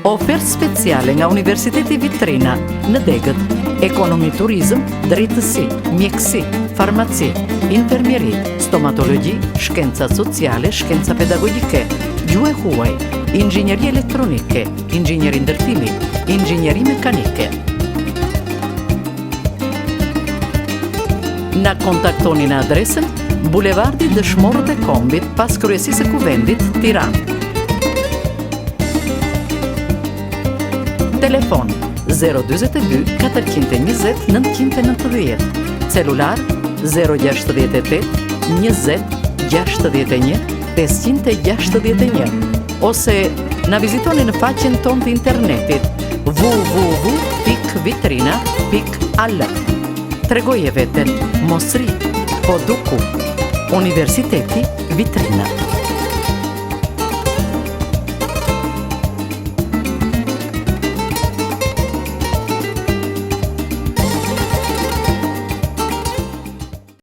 Ofertë speciale nga Universiteti Vitrina në Degët: ekonomi, turizëm, drejtësi, mjekësi, farmaci, infermieri, stomatologji, shkenca sociale, shkenca pedagogjike, gjuhë huaj, inxhinjeri elektronike, inxhinjeri ndërtimi, inxhinjeri mekanike. Na kontaktoni në adresën Bulevardi Dëshmorët e Kombit, pas kryesisë së Kuvendit, Tiranë. Telefon 042 420 990, celular 068 20 61 561, ose na vizitoni në faqen tonë të internetit www.vitrina.al. Tregoje veten, mos ri, po duku. Universiteti Vitrina.